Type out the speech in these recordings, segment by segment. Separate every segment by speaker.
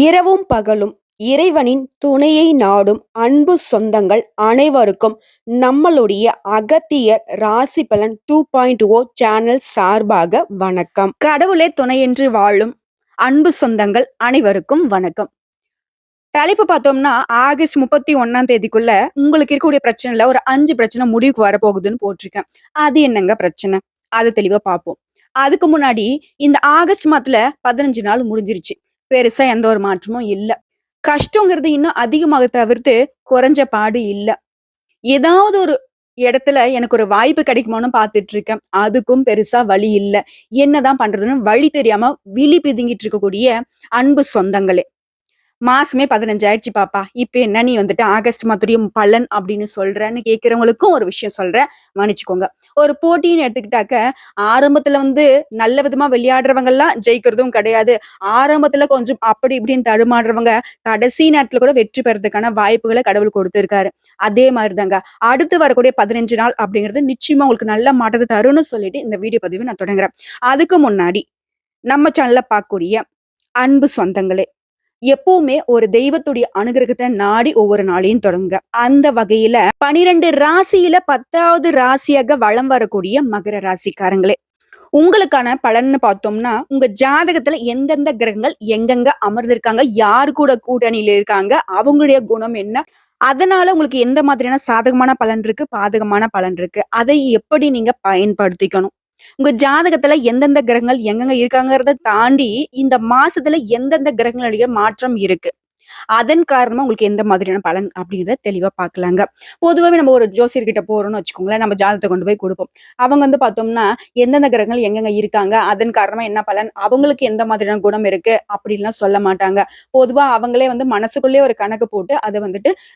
Speaker 1: இரவும் பகலும் இறைவனின் துணையை நாடும் அன்பு சொந்தங்கள் அனைவருக்கும் நம்மளுடைய அகத்தியர் ராசி பலன் 2.0 சேனல் சார்பாக வணக்கம். கடவுளே துணையென்று வாழும் அன்பு சொந்தங்கள் அனைவருக்கும் வணக்கம். தலைப்பு பார்த்தோம்னா ஆகஸ்ட் 31ஆம் தேதிக்குள்ள உங்களுக்கு இருக்கக்கூடிய பிரச்சனைல ஒரு 5 பிரச்சனை முடிவுக்கு வரப்போகுதுன்னு போட்டிருக்கேன். அது என்னங்க பிரச்சனை? அதை தெளிவா பார்ப்போம். அதுக்கு முன்னாடி இந்த ஆகஸ்ட் மாதத்துல 15 நாள் முடிஞ்சிருச்சு. பெருசா எந்த ஒரு மாற்றமும் இல்ல. கஷ்டங்கிறது இன்னும் அதிகமாக தவிர்த்து குறைஞ்ச பாடு இல்ல. ஏதாவது ஒரு இடத்துல எனக்கு ஒரு வாய்ப்பு கிடைக்குமான்னு பார்த்துட்டு இருக்கேன். அதுக்கும் பெருசா வழி இல்ல. என்னதான் பண்றதுன்னு வழி தெரியாம விழி பிதுங்கிட்டு இருக்கக்கூடிய அன்பு சொந்தங்களே. மாசமே 15 ஆயிடுச்சு பாப்பா. இப்ப என்ன நீ வந்துட்டு ஆகஸ்ட் மாதத்துடைய பலன் அப்படின்னு சொல்றன்னு கேட்கிறவங்களுக்கும் ஒரு விஷயம் சொல்றேன். மன்னிச்சுக்கோங்க. ஒரு போட்டின்னு எடுத்துக்கிட்டாக்க, ஆரம்பத்துல நல்ல விதமா விளையாடுறவங்கலாம் ஜெயிக்கிறதும் கிடையாது. ஆரம்பத்துல கொஞ்சம் அப்படி இப்படின்னு தடுமாறுறவங்க, கடைசி நேரத்துல கூட வெற்றி பெறதுக்கான வாய்ப்புகள கடவுள் கொடுத்திருக்காரு. அதே மாரிதாங்க. அடுத்து வரக்கூடிய 15 நாள் அப்படிங்கிறது நிச்சயமா உங்களுக்கு நல்ல மாற்றத்த தரும்னு சொல்லிட்டு இந்த வீடியோ பதிவு நான் தொடங்குறேன். அதுக்கு முன்னாடி நம்ம சேனல்ல பார்க்கக்கூடிய அன்பு சொந்தங்களே, எப்பவுமே ஒரு தெய்வத்துடைய அனுகிரகத்தை நாடி ஒவ்வொரு நாளையும் தொடங்குங்க. அந்த வகையில 12 ராசியில 10வது ராசியாக வலம் வரக்கூடிய மகர ராசிக்காரங்களே, உங்களுக்கான பலன்னு பார்த்தோம்னா, உங்க ஜாதகத்துல எந்தெந்த கிரகங்கள் எங்கெங்க அமர்ந்திருக்காங்க, யாரு கூட கூட்டணியில இருக்காங்க, அவங்களுடைய குணம் என்ன, அதனால உங்களுக்கு எந்த மாதிரியான சாதகமான பலன் இருக்கு, பாதகமான பலன் இருக்கு, அதை எப்படி நீங்க பயன்படுத்திக்கணும், உங்க ஜாதகத்துல எந்தெந்த கிரகங்கள் எங்கெங்க இருக்காங்கறத தாண்டி இந்த மாசத்துல எந்தெந்த கிரகங்களுடைய மாற்றம் இருக்கு, அதன் காரணமா உங்களுக்கு எந்த மாதிரியான பலன் அப்படிங்கிறத தெளிவா பார்க்கலாங்க. பொதுவாவே நம்ம ஒரு ஜோசியர்கிட்ட போறோம்னு வச்சுக்கோங்களேன், நம்ம ஜாதகத்தை கொண்டு போய் குடுப்போம். அவங்க பார்த்தோம்னா, எந்தெந்த கிரகங்கள் எங்கெங்க இருக்காங்க, அதன் காரணமா என்ன பலன், அவங்களுக்கு எந்த மாதிரியான குணம் இருக்கு அப்படின்லாம் சொல்ல மாட்டாங்க. பொதுவா அவங்களே மனசுக்குள்ளேயே ஒரு கணக்கு போட்டு அத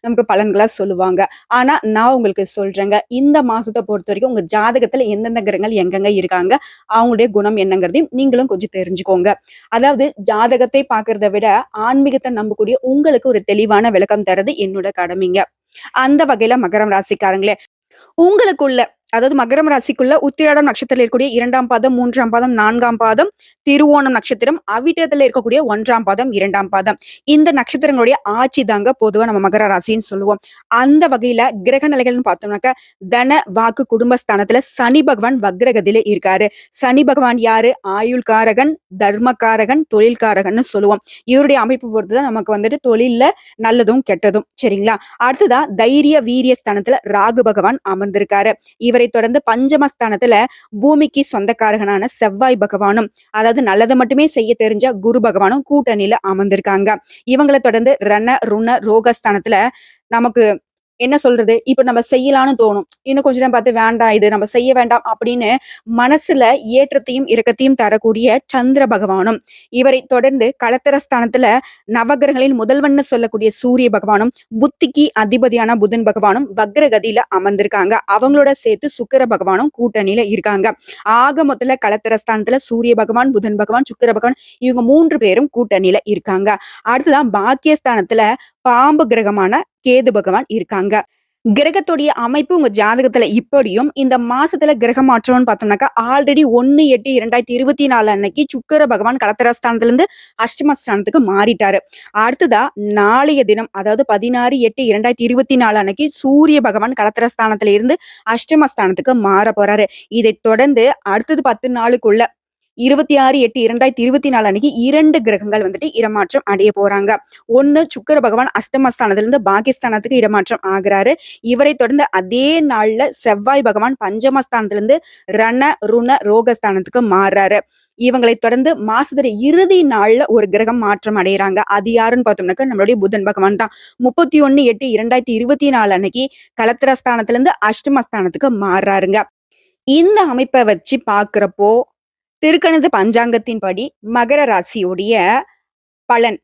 Speaker 1: நமக்கு பலன்களா சொல்லுவாங்க. ஆனா நான் உங்களுக்கு சொல்றேங்க, இந்த மாசத்த பொறுத்தவரைக்கும் உங்க ஜாதகத்துல எந்தெந்த கிரகங்கள் எங்கெங்க இருக்காங்க, அவங்களுடைய குணம் என்னங்கிறதையும் நீங்களும் கொஞ்சம் தெரிஞ்சுக்கோங்க. அதாவது ஜாதகத்தை பார்க்கிறத விட ஆன்மீகத்தை நம்பக்கூடிய உங்களுக்கு ஒரு தெளிவான விளக்கம் தர்றது என்னோட கடமைங்க. அந்த வகையில மகரம் ராசிக்காரங்களே, உங்களுக்குள்ள அதாவது மகரம் ராசிக்குள்ள உத்திராடம் நட்சத்திரத்துல இருக்கக்கூடிய 2ஆம் பாதம், 3ஆம் பாதம், 4ஆம் பாதம், திருவோணம் நட்சத்திரம், அவிட்டத்துல இருக்கக்கூடிய 1ஆம் பாதம், 2ஆம் பாதம். இந்த நட்சத்திரங்களுடைய ஆட்சி தாங்க பொதுவா நம்ம மகர ராசின்னு சொல்லுவோம். அந்த வகையில கிரக நிலைகள்னு பார்த்தோம்னாக்க, தன வாக்கு குடும்பஸ்தானத்துல சனி பகவான் வக்ரகதியில இருக்காரு. சனி பகவான் யாரு? ஆயுள்காரகன், தர்மகாரகன், தொழில்காரகன்னு சொல்லுவோம். இவருடைய அமைப்பு பொறுத்துதான் நமக்கு தொழில்ல நல்லதும் கெட்டதும். சரிங்களா? அடுத்ததா தைரிய வீரிய ஸ்தானத்துல ராகு பகவான் அமர்ந்திருக்காரு. இவரை தொடர்ந்து பஞ்சமஸ்தானத்துல பூமிக்கு சொந்தக்காரகனான செவ்வாய் பகவானும், அதாவது நல்லதை மட்டுமே செய்ய தெரிஞ்ச குரு பகவானும் கூட்டணியில அமர்ந்திருக்காங்க. இவங்களை தொடர்ந்து ரண ருண ரோகஸ்தானத்துல நமக்கு என்ன சொல்றது, இப்ப நம்ம செய்யலாம்னு தோணும். இன்னும் கொஞ்ச நேரம் பார்த்து வேண்டாம், இது நம்ம செய்ய வேண்டாம் அப்படின்னு மனசுல ஏற்றத்தையும் இரக்கத்தையும் தரக்கூடிய சந்திர பகவானும், இவரை தொடர்ந்து களத்திரஸ்தானத்துல நவகிரகங்களின் முதல்வன்னு சொல்லக்கூடிய சூரிய பகவானும், புத்திக்கு அதிபதியான புதன் பகவானும் வக்ரகதியில அமர்ந்திருக்காங்க. அவங்களோட சேர்த்து சுக்கிர பகவானும் கூட்டணியில இருக்காங்க. ஆக மொத்தத்துல களத்திரஸ்தானத்துல சூரிய பகவான், புதன் பகவான், சுக்கிர பகவான், இவங்க 3 பேரும் கூட்டணியில இருக்காங்க. அடுத்ததான் பாக்கியஸ்தானத்துல பாம்பு கிரகமான கேது பகவான் இருக்காங்க. கிரகத்துடைய அமைப்பு உங்க ஜாதகத்துல இப்படியும் இந்த மாசத்துல கிரக மாற்றம்னு பார்த்தோம்னாக்கா, ஆல்ரெடி 1/8/2024 அன்னைக்கு சுக்கிர பகவான் களத்திரஸ்தானத்துல இருந்து அஷ்டமஸ்தானத்துக்கு மாறிட்டாரு. அடுத்ததா நாளைய தினம், அதாவது 16/8/2024 அன்னைக்கு சூரிய பகவான் களத்திரஸ்தானத்துல இருந்து அஷ்டமஸ்தானத்துக்கு மாற போறாரு. இதை தொடர்ந்து அடுத்தது 10 நாளுக்குள்ள 26/8/2024 அன்னைக்கு 2 கிரகங்கள் இடமாற்றம் அடைய போறாங்க. ஒண்ணு சுக்கிர பகவான் அஸ்தமஸ்தானத்திலிருந்து பாகிஸ்தானத்துக்கு இடமாற்றம் ஆகிறாரு. இவரை தொடர்ந்து அதே நாள்ல செவ்வாய் பகவான் பஞ்சமஸ்தானத்திலிருந்து ரண ருண ரோகஸ்தானத்துக்கு மாறுறாரு. இவங்களை தொடர்ந்து மாசத்துடைய இறுதி நாள்ல ஒரு கிரகம் மாற்றம் அடைகிறாங்க. அது யாருன்னு பார்த்தோம்னாக்க நம்மளுடைய புதன் பகவான் தான். 31/8/2024 அன்னைக்கு களத்திரஸ்தானத்திலிருந்து அஷ்டமஸ்தானத்துக்கு மாறுறாருங்க. இந்த அமைப்பை வச்சு பாக்குறப்போ திருக்கணித பஞ்சாங்கத்தின்படி மகர ராசியுடைய பலன்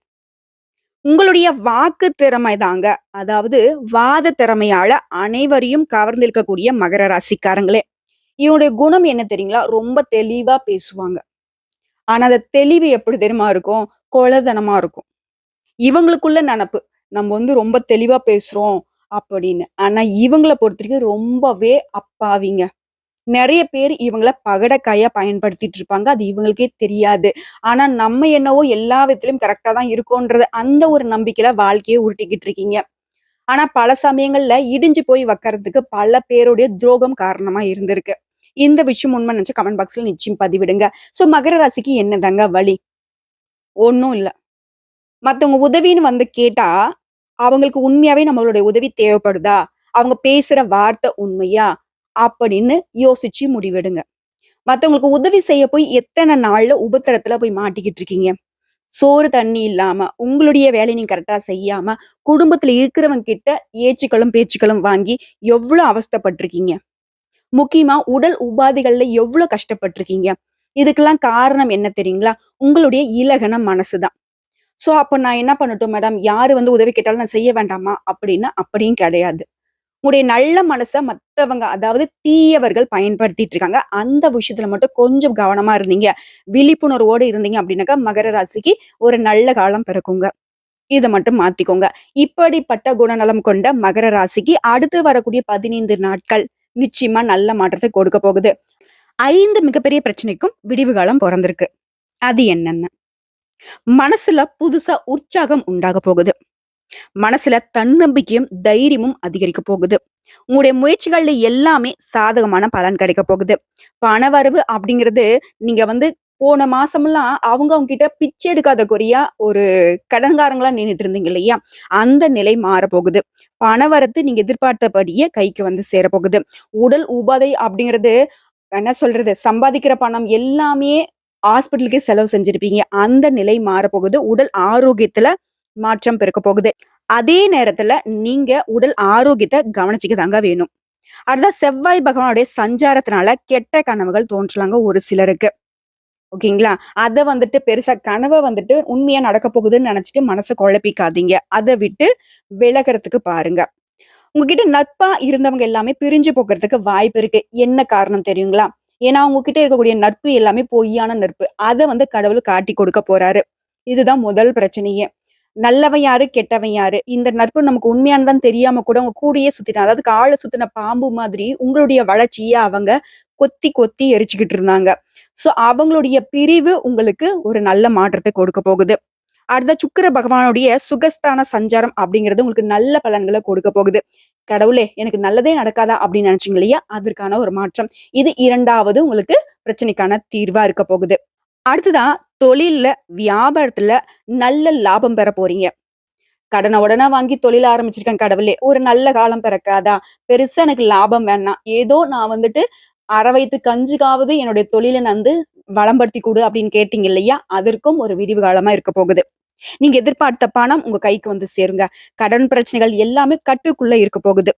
Speaker 1: உங்களுடைய வாக்கு திறமை தாங்க. அதாவது வாத திறமையால அனைவரையும் கவர்ந்திருக்கக்கூடிய மகர ராசிக்காரங்களே, இவனுடைய குணம் என்ன தெரியுங்களா? ரொம்ப தெளிவா பேசுவாங்க. ஆனா அந்த தெளிவு எப்படி தெரியுமா இருக்கும்? கொலதனமா இருக்கும். இவங்களுக்குள்ள நினப்பு, நம்ம ரொம்ப தெளிவா பேசுறோம் அப்படின்னு. ஆனா இவங்களை பொறுத்த வரைக்கும் ரொம்பவே அப்பாவிங்க. நெறைய பேர் இவங்கள பகடைக்காயா பயன்படுத்திட்டு இருப்பாங்க. அது இவங்களுக்கே தெரியாது. ஆனா நம்ம என்னவோ எல்லா விதத்திலயும் கரெக்ட்டா தான் இருக்கோன்றது அந்த ஒரு நம்பிக்கையில வாழ்க்கைய உருட்டிக்கிட்டு இருக்கீங்க. ஆனா பல சமயங்கள்ல இடிஞ்சு போய் வக்கறதுக்கு பல பேருடைய துரோகம் காரணமா இருந்திருக்கு. இந்த விஷயம் உண்மை நினைச்சு கமெண்ட் பாக்ஸ்ல நிச்சயம் பதிவிடுங்க. சோ மகர ராசிக்கு என்னதாங்க வழி? ஒண்ணும் இல்ல. மத்தவங்க உதவின்னு வந்து கேட்டா, அவங்களுக்கு உண்மையாவே நம்மளுடைய உதவி தேவைப்படுதா? அவங்க பேசுற வார்த்தை உண்மையா? அப்படின்னு யோசிச்சு முடிவெடுங்க. மத்தவங்களுக்கு உதவி செய்ய போய் எத்தன நாள்ல உபத்திரத்துல போய் மாட்டிக்கிட்டு இருக்கீங்க? சோறு, தண்ணி இல்லாம, உங்களுடைய வேலைய நீங்க கரெக்ட்டா செய்யாம, குடும்பத்துல இருக்கிறவங்க கிட்ட ஏச்சுக்களும், பேச்சுக்களும் வாங்கி எவ்ளோ அவஸ்தைப்பட்டுருக்கீங்க? முக்கியமா உடல் உபாதைகள்ல எவ்ளோ கஷ்டப்பட்டுருக்கீங்க? இதுக்கெல்லாம் காரணம் என்ன தெரியுங்களா? உங்களுடைய இளகன மனசு தான். சோ, அப்ப நான் என்ன பண்ணட்டும் மேடம்? யாரு வந்து உதவி கேட்டாலும் நான் செய்ய வேண்டாமா? அப்படின்னா, அப்படியும் கிடையாது. உங்களுடைய நல்ல மனச மத்தவங்க, அதாவது தீயவர்கள் பயன்படுத்திட்டு இருக்காங்க. அந்த விஷயத்துல மட்டும் கொஞ்சம் கவனமா இருந்தீங்க. விழிப்புணர்வோடு இருந்தீங்க அப்படின்னாக்கா, மகர ராசிக்கு ஒரு நல்ல காலம் பிறக்குங்க. இத மட்டும் மாத்திக்கோங்க. இப்படிப்பட்ட குணநலம் கொண்ட மகர ராசிக்கு அடுத்து வரக்கூடிய 15 நாட்கள் நிச்சயமா நல்ல மாற்றத்தை கொடுக்க போகுது. 5 மிகப்பெரிய பிரச்சனைக்கும் விடிவு காலம் பொறந்திருக்கு. அது என்னென்ன? மனசுல புதுசா உற்சாகம் உண்டாக போகுது. மனசுல தன்னம்பிக்கையும், தைரியமும் அதிகரிக்க போகுது. உங்களுடைய முயற்சிகள்ல எல்லாமே சாதகமான பலன் கிடைக்க போகுது. பணவரவு அப்படிங்கிறது நீங்க வந்து போன மாசம்லாம் அவங்க கிட்ட பிச்சை எடுக்காத குறையா ஒரு கடன்காரங்களா நின்னுட்டு இருந்தீங்க இல்லையா? அந்த நிலை மாறப்போகுது. பணவரத்து நீங்க எதிர்பார்த்தபடியே கைக்கு வந்து சேரப்போகுது. உடல் உபாதை அப்படிங்கிறது என்ன சொல்றது? சம்பாதிக்கிற பணம் எல்லாமே ஹாஸ்பிட்டலுக்கே செலவு செஞ்சிருப்பீங்க. அந்த நிலை மாறப்போகுது. உடல் ஆரோக்கியத்துல மாற்றம் பிறக்க போகுது. அதே நேரத்துல நீங்க உடல் ஆரோக்கியத்த கவனிச்சுக்க தாங்க வேணும். அடுத்தது செவ்வாய் பகவானுடைய சஞ்சாரத்தினால கெட்ட கனவுகள் தோன்றலாங்க ஒரு சிலருக்கு. ஓகேங்களா? அத வந்துட்டு பெருசா கனவ வந்துட்டு உண்மையா நடக்க போகுதுன்னு நெனச்சுட்டு மனச குழப்பிக்காதீங்க. அத விட்டு விலகறதுக்கு பாருங்க. உங்ககிட்ட நட்பா இருந்தவங்க எல்லாமே பிரிஞ்சு போகறதுக்கு வாய்ப்பு இருக்கு. என்ன காரணம் தெரியுங்களா? ஏன்னா உங்ககிட்ட இருக்கக்கூடிய நட்பு எல்லாமே பொய்யான நட்பு. அத வந்து கடவுள் காட்டிக் கொடுக்க போறாரு. இதுதான் முதல் பிரச்சனையே. நல்லவன் யாரு? கெட்டவன் யாரு? இந்த நட்பு நமக்கு உண்மையானதான்னு தெரியாம கூட உங்க கூடயே சுத்திட்டான். அதாவது கால சுத்தின பாம்பு மாதிரி உங்களுடைய வளர்ச்சிய அவங்க கொத்தி கொத்தி எரிச்சுக்கிட்டு இருந்தாங்க. சோ அவங்களுடைய பிரிவு உங்களுக்கு ஒரு நல்ல மாற்றத்த கொடுக்க போகுது. அடுத்த சுக்கிர பகவானுடைய சுகஸ்தான சஞ்சாரம் அப்படிங்கிறது உங்களுக்கு நல்ல பலன்கள கொடுக்க போகுது. கடவுளே! எனக்கு நல்லதே நடக்காதா அப்படின்னு நினைச்சீங்க இல்லையா? அதற்கான ஒரு மாற்றம். இது 2வது உங்களுக்கு பிரச்சனைக்கான தீர்வா இருக்க போகுது. அடுத்ததா தொழில்ல, வியாபாரத்துல நல்ல லாபம் பெற போறீங்க. கடன உடன வாங்கி தொழில் ஆரம்பிச்சிருக்கேன் கடவுளே! ஒரு நல்ல காலம் பிறக்காதா? பெருசா எனக்கு லாபம் வேணாம். ஏதோ நான் வந்துட்டு அரை வயித்து கஞ்சுக்காவது என்னுடைய தொழில நான் வந்து வளம்படுத்தி குடு அப்படின்னு கேட்டீங்க இல்லையா? அதற்கும் ஒரு விடிவு காலமா இருக்க போகுது. நீங்க எதிர்பார்த்த பணம் உங்க கைக்கு வந்து சேருங்க. கடன் பிரச்சனைகள் எல்லாமே கட்டுக்குள்ள இருக்க போகுது.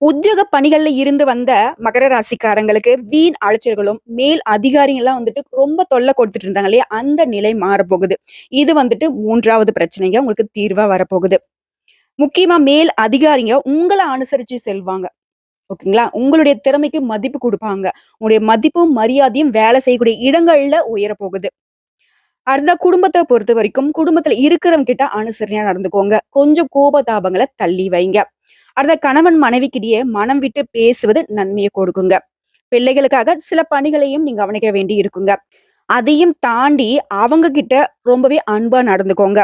Speaker 1: உத்தியோக பணிகள்ல இருந்து வந்த மகர ராசிக்காரங்களுக்கு வீண் அலைச்சல்களும், மேல் அதிகாரிங்கலாம் வந்துட்டு ரொம்ப தொல்ல கொடுத்துட்டு இருந்தாங்க இல்லையா? அந்த நிலை மாறப்போகுது. இது வந்துட்டு 3வது பிரச்சனைங்க உங்களுக்கு தீர்வா வரப்போகுது. முக்கியமா மேல் அதிகாரிங்க உங்கள அனுசரிச்சு செல்வாங்க. ஓகேங்களா? உங்களுடைய திறமைக்கு மதிப்பு குடுப்பாங்க. உங்களுடைய மதிப்பும், மரியாதையும் வேலை செய்யக்கூடிய இடங்கள்ல உயரப்போகுது. அடுத்ததா குடும்பத்த பொறுத்தவரைக்கும், குடும்பத்துல இருக்கிறவங்க கிட்ட அனுசரணையா நடந்துக்கோங்க. கொஞ்சம் கோபதாபங்கள தள்ளி வைங்க. அடுத்த கணவன் மனைவிக்கிடையே மனம் விட்டு பேசுவது நன்மைய கொடுக்குங்க. பிள்ளைகளுக்காக சில பணிகளையும் நீங்க கவனிக்க வேண்டி இருக்குங்க. அதையும் தாண்டி அவங்க கிட்ட ரொம்பவே அன்பா நடந்துக்கோங்க.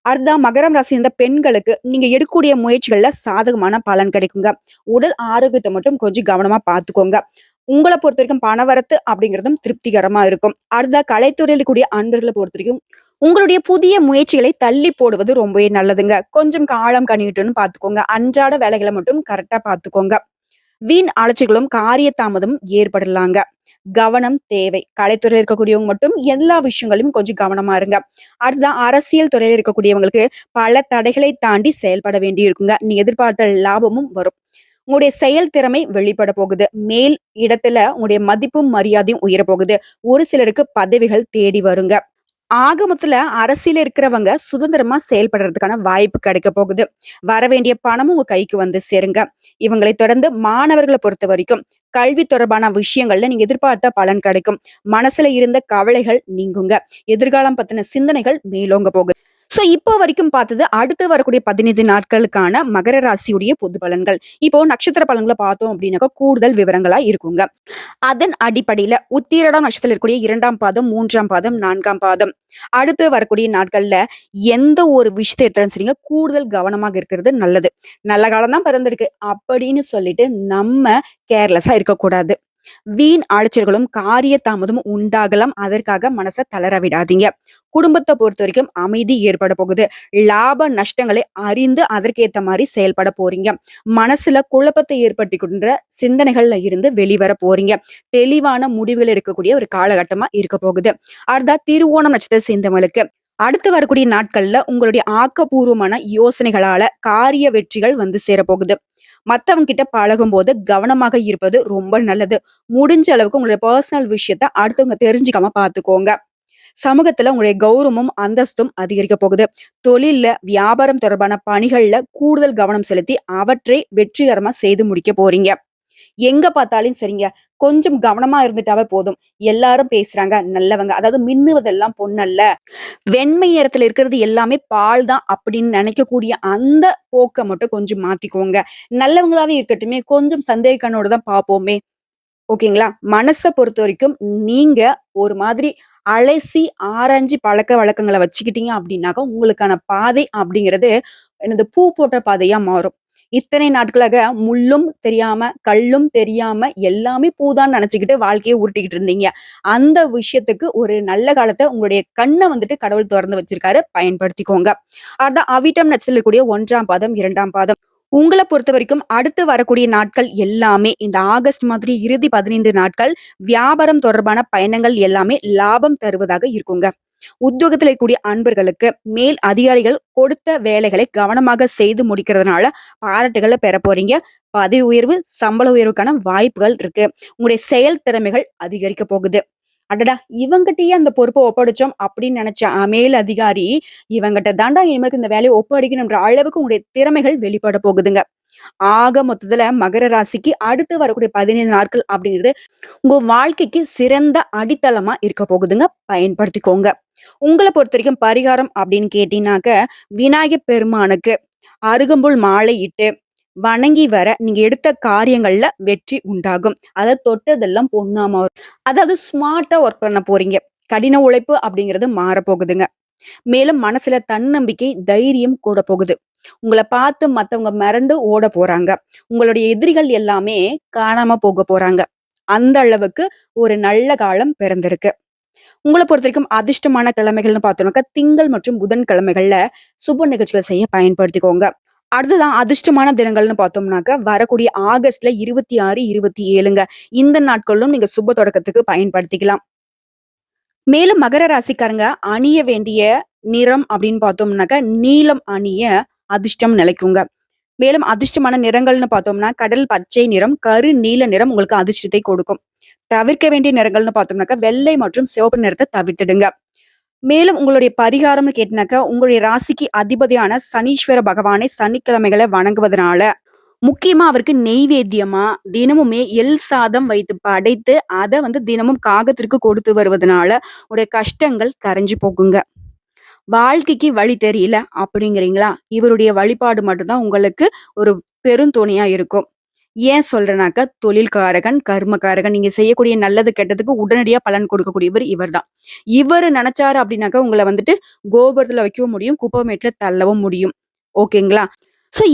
Speaker 1: அடுத்ததா மகரம் ராசி சேர்ந்த பெண்களுக்கு நீங்க எடுக்கக்கூடிய முயற்சிகள்ல சாதகமான பலன் கிடைக்குங்க. உடல் ஆரோக்கியத்த மட்டும் கொஞ்சம் கவனமா பார்த்துக்கோங்க. உங்கள பொறுத்தவரைக்கும் பணவரத்து அப்படிங்கிறதும் திருப்திகரமா இருக்கும். அடுத்ததா கலைத்துறையில கூடிய அன்பர்கள பொறுத்தவரைக்கும் உங்களுடைய புதிய முயற்சிகளை தள்ளி போடுவது ரொம்பவே நல்லதுங்க. கொஞ்சம் காலம் கனியட்டும்னு பார்த்துக்கோங்க. அன்றாட வேலைகள மட்டும் கரெக்ட்டா பார்த்துக்கோங்க. வீண் அலைச்சல்களும், காரிய தாமதமும் ஏற்படலாங்க. கவனம் தேவை. கலைத்துறையில இருக்கக்கூடியவங்க மட்டும் எல்லா விஷயங்களையும் கொஞ்சம் கவனமா இருங்க. அடுத்ததான் அரசியல் துறையில இருக்கக்கூடியவங்களுக்கு பல தடைகளை தாண்டி செயல்பட வேண்டி இருக்குங்க. நீங்க எதிர்பார்த்த லாபமும் வரும். உங்களுடைய செயல் திறமை வெளிப்பட போகுது. மேல் இடத்துல உங்களுடைய மதிப்பும், மரியாதையும் உயரப்போகுது. ஒரு சிலருக்கு பதவிகள் தேடி வருங்க. ஆக மொத்தத்துல அரசியல்ல இருக்கிறவங்க சுதந்திரமா செயல்படுறதுக்கான வாய்ப்பு கிடைக்க போகுது. வரவேண்டிய பணமும் உங்க கைக்கு வந்து சேருங்க. இவங்களை தொடர்ந்து மாணவர்கள பொறுத்தவரைக்கும் கல்வி தொடர்பான விஷயங்கள்ல நீங்க எதிர்பார்த்த பலன் கிடைக்கும். மனசுல இருந்த கவலைகள் நீங்குங்க. எதிர்காலம் பத்தின சிந்தனைகள் மேலோங்க போகுது. இப்போ வரைக்கும் பார்த்தது அடுத்து வரக்கூடிய 15 நாட்களுக்கான மகர ராசியுடைய பொது பலன்கள். இப்போ நட்சத்திர பலன்கள பார்த்தோம் அப்படின்னாக்கா, கூடுதல் விவரங்களா இருக்குங்க. அதன் அடிப்படையில உத்திரடம் நட்சத்திரத்துல இருக்கக்கூடிய 2ஆம் பாதம், 3ஆம் பாதம், 4ஆம் பாதம், அடுத்து வரக்கூடிய நாட்கள்ல எந்த ஒரு விஷயத்த எடுத்தாலும் சரிங்க, கூடுதல் கவனமாக இருக்கிறது நல்லது. நல்ல காலம் தான் பிறந்திருக்கு அப்படின்னு சொல்லிட்டு நம்ம கேர்லெஸ்ஸா இருக்கக்கூடாது. வீண் அலைச்சல்களும், காரிய தாமதமும் உண்டாகலாம். அதற்காக மனச தளர விடாதீங்க. குடும்பத்த பொறுத்தவரைக்கும் அமைதி ஏற்பட போகுது. லாப நஷ்டங்களை அறிந்து அதற்கேத்த மாரி செயல்பட போறீங்க. மனசுல குழப்பத்தை ஏற்படுத்திக் கொண்ட சிந்தனைகள்ல இருந்து வெளிவர போறீங்க. தெளிவான முடிவுகள் எடுக்கக்கூடிய ஒரு காலகட்டமா இருக்க போகுது. அடுத்தா திருவோணம் நட்சத்திரத்தை சேர்ந்தவங்களுக்கு அடுத்து வரக்கூடிய நாட்கள்ல உங்களுடைய ஆக்கப்பூர்வமான யோசனைகளால காரிய வெற்றிகள் வந்து சேரப்போகுது. மத்தவங்க கிட்ட பழகும்போது கவனமாக இருப்பது ரொம்ப நல்லது. முடிஞ்ச அளவுக்கு உங்களுடைய பர்சனல் விஷயத்த அடுத்தவங்க தெரிஞ்சுக்காம பார்த்துக்கோங்க. சமூகத்துல உங்களுடைய கௌரவமும், அந்தஸ்தும் அதிகரிக்க போகுது. தொழில்ல, வியாபாரம் தொடர்பான பணிகள்ல கூடுதல் கவனம் செலுத்தி அவற்றை வெற்றிகரமா செய்து முடிக்க போறீங்க. எங்க பார்த்தாலும் சரிங்க. கொஞ்சம் கவனமா இருந்துட்டாவே போதும். எல்லாரும் பேசுறாங்க, நல்லவங்க. அதாவது மின்னுவதெல்லாம் பொன்னல்ல. வெண்மை நிறத்துல இருக்கிறது எல்லாமே பால் தான் அப்படின்னு நினைக்கக்கூடிய அந்த போக்க மட்டும் கொஞ்சம் மாத்திக்கோங்க. நல்லவங்களாவே இருக்கட்டுமே, கொஞ்சம் சந்தேக கண்ணோட தான் பார்ப்போமே. ஓகேங்களா? மனச பொறுத்தவரைக்கும் நீங்க ஒரு மாதிரி அலசி, ஆராய்ஞ்சு பழக்கவழக்கங்கள வச்சுக்கிட்டீங்க அப்படின்னாக்கா, உங்களுக்கான பாதை அப்படிங்கிறது என்னது பூ போட்ட பாதையா மாறும். இத்தனை நாட்களாக முள்ளும் தெரியாம, கல்லும் தெரியாம எல்லாமே பூதான்னு நெனச்சுக்கிட்டு வாழ்க்கைய உருட்டிக்கிட்டு இருந்தீங்க. அந்த விஷயத்துக்கு ஒரு நல்ல காலத்த உங்களுடைய கண்ண வந்துட்டு கடவுள் தொறந்து வச்சிருக்காரு. பயன்படுத்திக்கோங்க. அதான் அவிட்டம் நட்சத்திரத்துல இருக்கக்கூடிய 1ஆம் பாதம், 2ஆம் பாதம். உங்கள பொறுத்தவரைக்கும் அடுத்து வரக்கூடிய நாட்கள் எல்லாமே இந்த ஆகஸ்ட் மாதிரி இறுதி 15 நாட்கள் வியாபாரம் தொடர்பான பயணங்கள் எல்லாமே லாபம் தருவதாக இருக்குங்க. உத்தியோகத்துல இருக்கக்கூடிய அன்பர்களுக்கு மேல் அதிகாரிகள் கொடுத்த வேலைகளை கவனமாக செய்து முடிக்கிறதுனால பாராட்டுகளை பெற போறீங்க. பதவி உயர்வு, சம்பள உயர்வுக்கான வாய்ப்புகள் இருக்கு. உங்களுடைய செயல் திறமைகள் அதிகரிக்க போகுது. அடடா! இவங்கிட்டயே அந்த பொறுப்ப ஒப்படைச்சோம் அப்படின்னு நினைச்ச மேல் அதிகாரி, இவங்கிட்ட தாண்டா இனிமேலுக்கு இந்த வேலைய ஒப்படைக்கணும்ன்ற அளவுக்கு உங்களுடைய திறமைகள் வெளிப்பட போகுதுங்க. ஆக மொத்தத்துல மகர ராசிக்கு அடுத்து வரக்கூடிய 15 நாட்கள் அப்படிங்கிறது உங்க வாழ்க்கைக்கு சிறந்த அடித்தளமா இருக்க போகுதுங்க. பயன்படுத்திக்கோங்க. உங்கள பொறுத்தவரைக்கும் பரிகாரம் அப்படின்னு கேட்டீங்கன்னாக்க, விநாயகப் பெருமானுக்கு அருகம்புல் மாலை இட்டு வணங்கி வர நீங்க எடுத்த காரியங்கள்ல வெற்றி உண்டாகும். அதாவது தொட்டதெல்லாம் பொண்ணா மாறும். அதாவது ஸ்மார்ட்டா ஒர்க் பண்ண போறீங்க. கடின உழைப்பு அப்படிங்கிறது மாறப்போகுதுங்க. மேலும் மனசுல தன்னம்பிக்கை, தைரியம் கூட போகுது. உங்கள பார்த்து மத்தவங்க மிரண்டு ஓட போறாங்க. உங்களுடைய எதிரிகள் எல்லாமே காணாம போக போறாங்க. அந்த அளவுக்கு ஒரு நல்ல காலம் பிறந்திருக்கு. உங்கள பொறுத்தவரைக்கும் அதிர்ஷ்டமான கிழமைகள்னு பார்த்தோம்னாக்கா, திங்கள் மற்றும் புதன் கிழமைகள்ல சுப நிகழ்ச்சிகள் செய்ய பயன்படுத்திக்கோங்க. அடுத்ததான் அதிர்ஷ்டமான தினங்கள்னு பார்த்தோம்னாக்க, வரக்கூடிய ஆகஸ்ட்ல 26, 27ங்க. இந்த நாட்களும் நீங்க சுப தொடக்கத்துக்கு பயன்படுத்திக்கலாம். மேலும் மகர ராசிக்காரங்க அணிய வேண்டிய நிறம் அப்படின்னு பார்த்தோம்னாக்க, நீலம் அணிய அதிர்ஷ்டம் நிலைக்குங்க. மேலும் அதிர்ஷ்டமான நிறங்கள்னு பார்த்தோம்னா, கடல் பச்சை நிறம், கரு நீல நிறம் உங்களுக்கு அதிர்ஷ்டத்தை கொடுக்கும். தவிர்க்க வேண்டிய நிறங்கள்னு பார்த்தோம்னாக்கா, வெள்ளை மற்றும் சிவப்பு நிறத்த தவிர்த்துடுங்க. மேலும் உங்களுடைய பரிகாரம்னு கேட்டனாக்கா, உங்களுடைய ராசிக்கு அதிபதியான சனீஸ்வர பகவானை சனிக்கிழமைகளை வணங்குவதனால, முக்கியமா அவருக்கு நெய்வேத்தியமா தினமுமே எள் சாதம் வைத்து படைத்து, அத வந்து தினமும் காகத்திற்கு கொடுத்து வருவதனால, உடைய கஷ்டங்கள் கரைஞ்சு போகுங்க. வாழ்க்கைக்கு வழி தெரியல அப்படிங்கிறீங்களா? இவருடைய வழிபாடு மட்டும் தான் உங்களுக்கு ஒரு பெருந்துணையா இருக்கும். ஏன் சொல்றேனாக்கா, தொழில்காரகன், கர்மகாரகன். நீங்க செய்யக்கூடிய நல்லது, கெட்டதுக்கு உடனடியா பலன் கொடுக்கக்கூடியவர் இவர்தான். இவரு நெனச்சாரு அப்படின்னாக்கா, உங்கள வந்துட்டு கோபுரத்துல வைக்கவும் முடியும், குப்பமேட்டுல தள்ளவும் முடியும். ஓகேங்களா?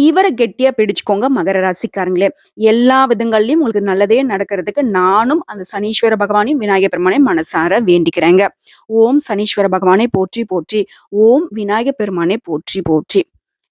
Speaker 1: இவர கெட்டியா பிடிச்சுக்கோங்க மகர ராசிக்காரங்களே. எல்லா விதங்கள்லயும் உங்களுக்கு நல்லதே நடக்கிறதுக்கு நானும் அந்த சனீஸ்வர பகவானையும், விநாயகர் பெருமானையும் மனசார வேண்டிக்கிறேங்க. ஓம் சனீஸ்வர பகவானை போற்றி போற்றி. ஓம் விநாயகர் பெருமானை போற்றி போற்றி.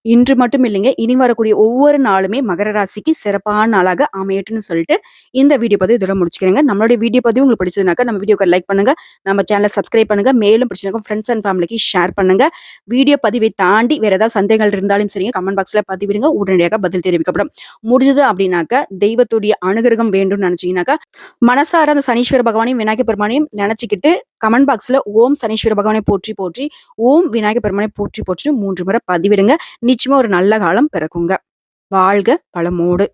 Speaker 1: இன்று மட்டும் இல்லைங்க. இனி வரக்கூடிய ஒவ்வொரு நாளுமே மகர ராசிக்கு சிறப்பான நாளாக அமையட்டும்னு சொல்லிட்டு, இந்த வீடியோ பதிவு இதோட முடிச்சுக்கிறேங்க. நம்மளுடைய வீடியோ பதிவு உங்களுக்கு பிடிச்சதுனாக்கா, நம்ம வீடியோக்கு லைக் பண்ணுங்க. நம்ம சேனல சப்ஸ்கிரைப் பண்ணுங்க. மேலும் பிடிச்சதுனாக்கா ஃப்ரெண்ட்ஸ் அண்ட் ஃபேமிலிக்கு ஷேர் பண்ணுங்க. வீடியோ பதிவை தாண்டி வேற ஏதாவது சந்தேகங்கள் இருந்தாலும் சரிங்க, கமெண்ட் பாக்ஸ்ல பதிவிடுங்க. உடனடியாக பதில் தெரிவிக்கப்படும். முடிஞ்சது அப்படின்னாக்கா, தெய்வத்துடைய அனுகிரகம் வேண்டும்னு நினைச்சீங்கன்னாக்கா, மனசார அந்த சனீஸ்வர பகவானையும், விநாயகர் பெருமானையும் நினைச்சுக்கிட்டு கமெண்ட் பாக்ஸ்ல ஓம் சனீஸ்வர பகவானை போற்றி போற்றி, ஓம் விநாயகர் பெருமானை போற்றி போற்றி 3 முறை பதிவிடுங்க. நிச்சயமா ஒரு நல்ல காலம் பிறக்குங்க. வாழ்க வளமோடு.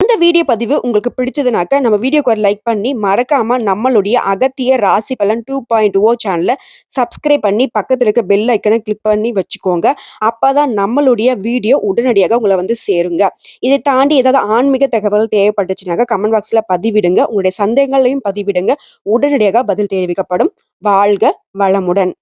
Speaker 1: இந்த வீடியோ பதிவு உங்களுக்கு பிடிச்சதுனாக்க நம்ம வீடியோக்கு ஒரு லைக் பண்ணி மறக்காம நம்மளுடைய அகத்தியர் ராசி பலன் 2.0 சேனலை சப்ஸ்கிரைப் பண்ணி பக்கத்துல இருக்க பெல் ஐக்கனை கிளிக் பண்ணி வச்சுக்கோங்க. அப்பதான் நம்மளுடைய வீடியோ உடனடியாக உங்களை வந்து சேருங்க. இதை தாண்டி ஏதாவது ஆன்மீக தகவல் தேவைப்பட்டுச்சுனாக்க கமெண்ட் பாக்ஸ்ல பதிவிடுங்க. உங்களுடைய சந்தேகங்களையும் பதிவிடுங்க. உடனடியாக பதில் தெரிவிக்கப்படும். வாழ்க வளமுடன்.